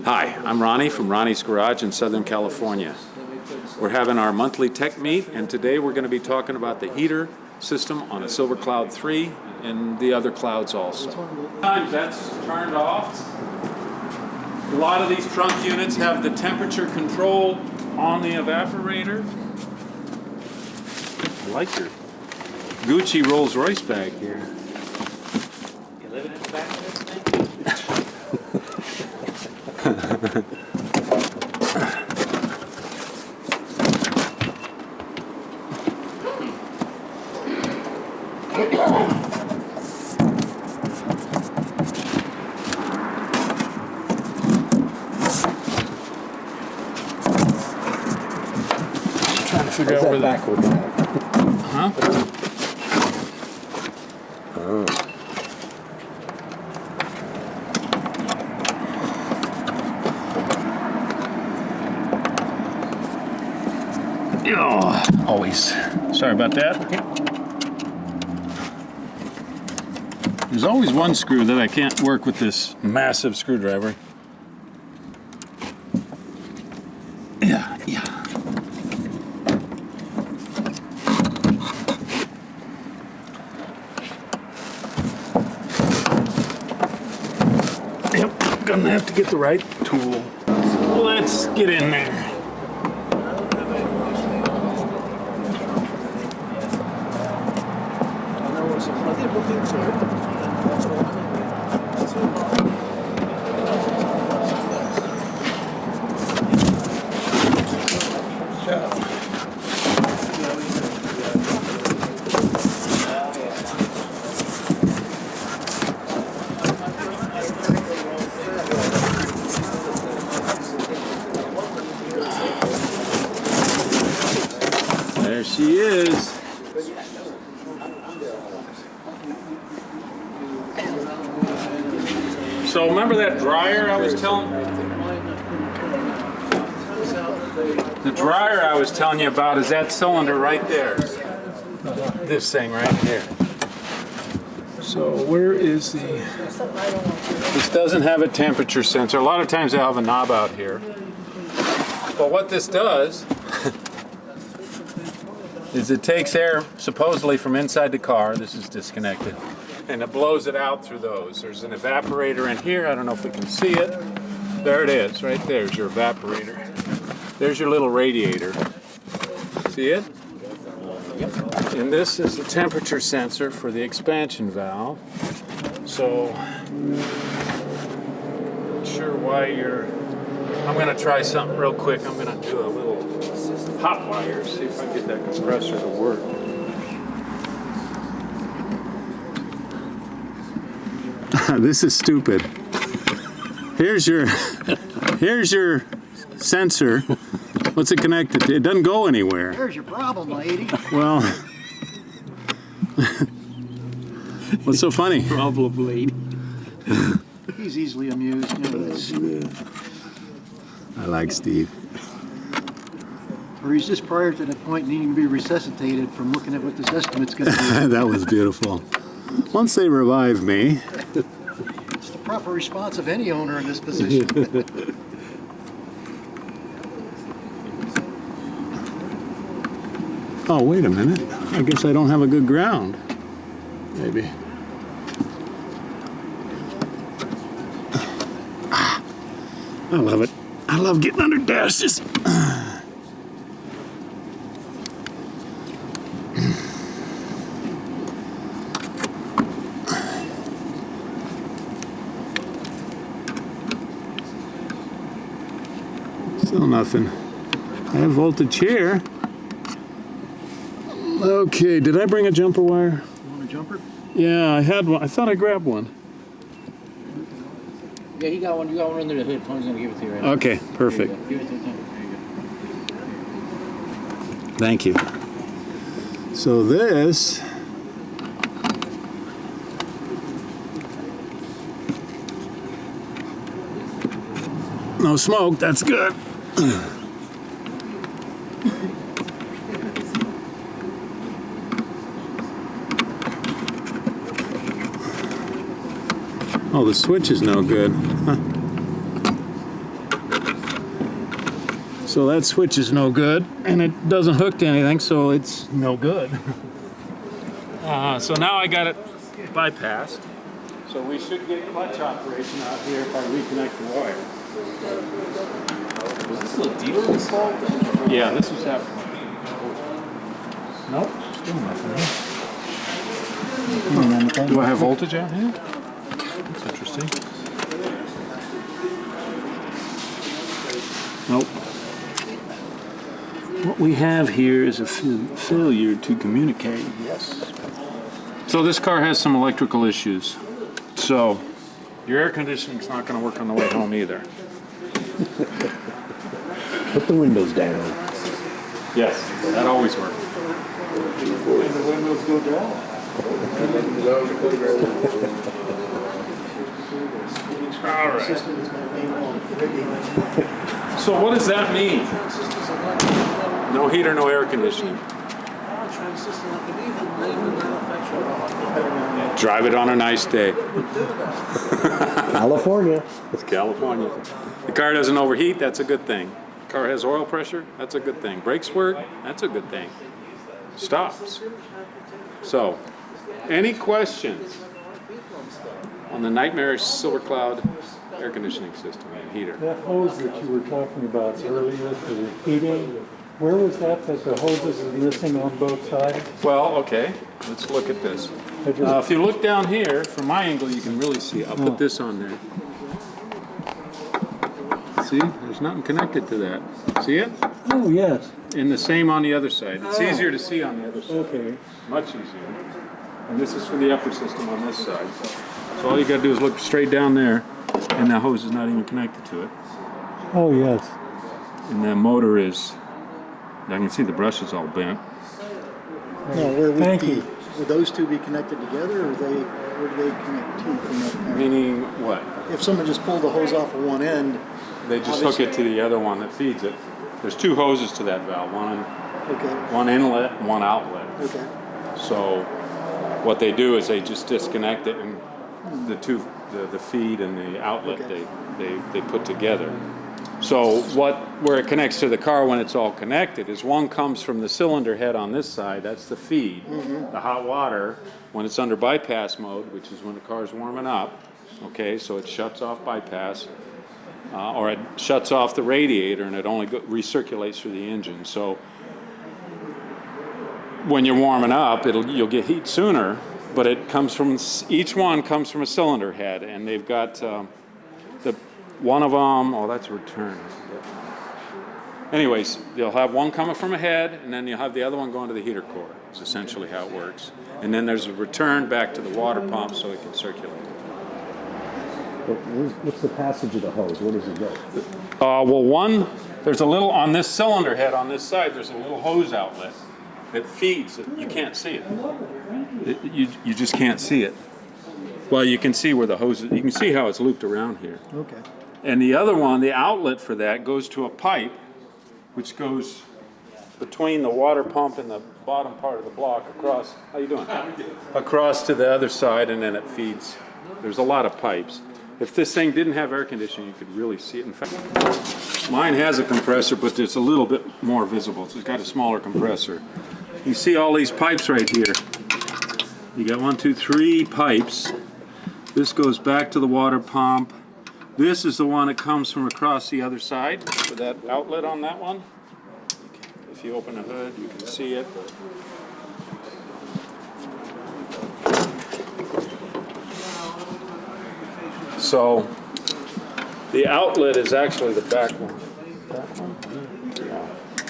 Hi, I'm Ronnie from Ronnie's Garage in Southern California. We're having our monthly tech meet, and today we're going to be talking about the heater system on a Silver Cloud 3 and the other clouds also. Sometimes that's turned off. A lot of these trunk units have the temperature control on the evaporator. I like your Gucci Rolls Royce bag here. You living in the back of this thing? Trying to figure out where that backwards. Huh? Oh. Oh, always. Sorry about that. There's always one screw that I can't work with this massive screwdriver. Yeah. Yep, gonna have to get the right tool. Let's get in there. There she is. So remember that dryer I was telling you about is that cylinder right there. This thing right here. So where is the... This doesn't have a temperature sensor. A lot of times they'll have a knob out here. But what this does is it takes air supposedly from inside the car. This is disconnected. And it blows it out through those. There's an evaporator in here. I don't know if we can see it. There it is, right there's your evaporator. There's your little radiator. See it? Yep. And this is the temperature sensor for the expansion valve. So, not sure why you're... I'm gonna try something real quick. I'm gonna do a little hot wire, see if I can get that compressor to work. This is stupid. Here's your sensor. What's it connected to? It doesn't go anywhere. There's your problem, lady. Well, what's so funny? Problem, lady. He's easily amused. You know this. I like Steve. Or he's just prior to the point needing to be resuscitated from looking at what this estimate's going to be. That was beautiful. Once they revive me. It's the proper response of any owner in this position. Oh, wait a minute. I guess I don't have a good ground. Maybe. I love it. I love getting under dashes. Still nothing. I have voltage here. Okay, did I bring a jumper wire? You want a jumper? Yeah, I had one. I thought I grabbed one. Yeah, he got one. You got one under the hood. Tony's gonna give it to you right now. Okay, perfect. There you go. Give it to Tony. There you go. Thank you. So this... No smoke, that's good. Oh, the switch is no good. Huh. So that switch is no good, and it doesn't hook to anything, so it's no good. So now I got it bypassed. So we should get clutch operation out here if I reconnect the wire. Was this little dealer installed? Yeah, this was happening. Nope, still nothing. Do I have voltage out here? That's interesting. Nope. What we have here is a failure to communicate. Yes. So this car has some electrical issues. So your air conditioning's not going to work on the way home either. Put the windows down. Yes, that always works. And the windows go down. All right. System is my name on Friday. So what does that mean? No heater, no air conditioning. Drive it on a nice day. California. It's California. The car doesn't overheat, that's a good thing. The car has oil pressure, that's a good thing. Brakes work, that's a good thing. Stops. So, any questions on the nightmarish Silver Cloud air conditioning system and heater? That hose that you were talking about earlier for the heating, where was that the hoses are missing on both sides? Well, okay, let's look at this. If you look down here, from my angle, you can really see. I'll put this on there. See, there's nothing connected to that. See it? Oh, yes. And the same on the other side. It's easier to see on the other side. Okay. Much easier. And this is for the upper system on this side. So all you gotta do is look straight down there, and the hose is not even connected to it. Oh, yes. And the motor is, I can see the brush is all bent. No, where would Thank you. would those two be connected together, or where do they connect to from that point? Meaning what? If someone just pulled the hose off of one end, They just hook it to the other one that feeds it. There's two hoses to that valve, okay, one inlet and one outlet. okay. So what they do is they just disconnect it, and the feed and the outlet, Okay. they put together. So where it connects to the car when it's all connected is one comes from the cylinder head on this side, that's the feed. The hot water, when it's under bypass mode, which is when the car's warming up, okay, so it shuts off bypass, or it shuts off the radiator and it only recirculates through the engine. So when you're warming up, you'll get heat sooner, but it comes from, each one comes from a cylinder head, and they've got one of them, oh, that's a return. Anyways, you'll have one coming from a head, and then you'll have the other one going to the heater core. Is essentially how it works. And then there's a return back to the water pump so it can circulate. What's the passage of the hose? Where does it go? Well, there's a little, on this cylinder head on this side, there's a little hose outlet that feeds it. You can't see it. You just can't see it. Well, you can see where the hose is. You can see how it's looped around here. Okay. And the other one, the outlet for that, goes to a pipe, which goes between the water pump and the bottom part of the block across. How you doing? Across to the other side, and then it feeds. There's a lot of pipes. If this thing didn't have air conditioning, you could really see it. In fact, mine has a compressor, but it's a little bit more visible. It's got a smaller compressor. You see all these pipes right here. You got 1, 2, 3 pipes. This goes back to the water pump. This is the one that comes from across the other side, for that outlet on that one. If you open the hood, you can see it. So the outlet is actually the back one. That one?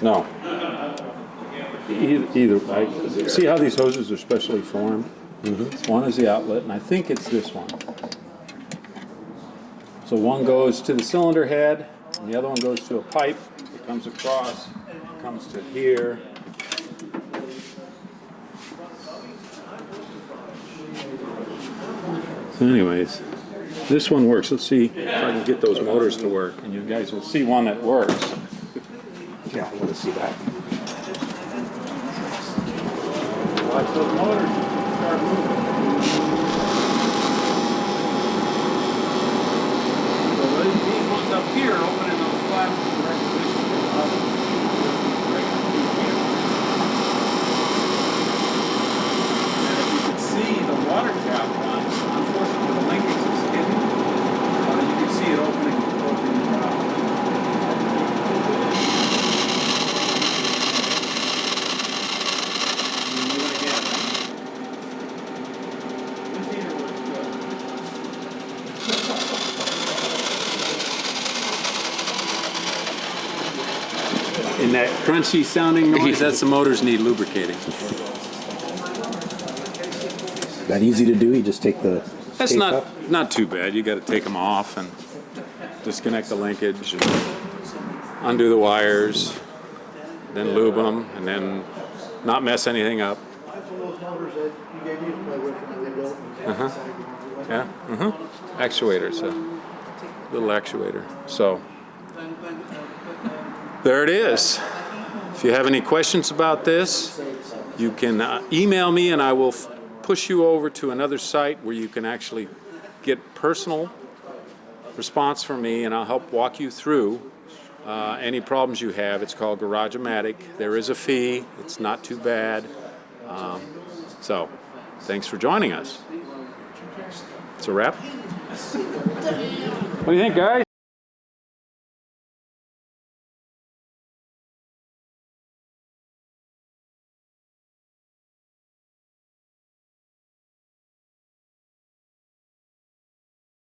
No. Either. See how these hoses are specially formed? One is the outlet, and I think it's this one. So one goes to the cylinder head, and the other one goes to a pipe. It comes across, comes to here. So anyways, this one works. Let's see if I can get those motors to work, and you guys will see one that works. Yeah, I want to see that. Watch those motors start moving. So these ones up here opening those flaps in the right position. in that crunchy sounding noise, that's the motors need lubricating. That easy to do? You just take the That's tape off? not too bad. You got to take them off and disconnect the linkage, and undo the wires, then lube them, and then not mess anything up. Yeah. Actuator, so little actuator. So there it is. If you have any questions about this, you can email me, and I will push you over to another site where you can actually get personal response from me, and I'll help walk you through any problems you have. It's called Garage-O-Matic. There is a fee. It's not too bad. So thanks for joining us. It's a wrap. What do you think, guys?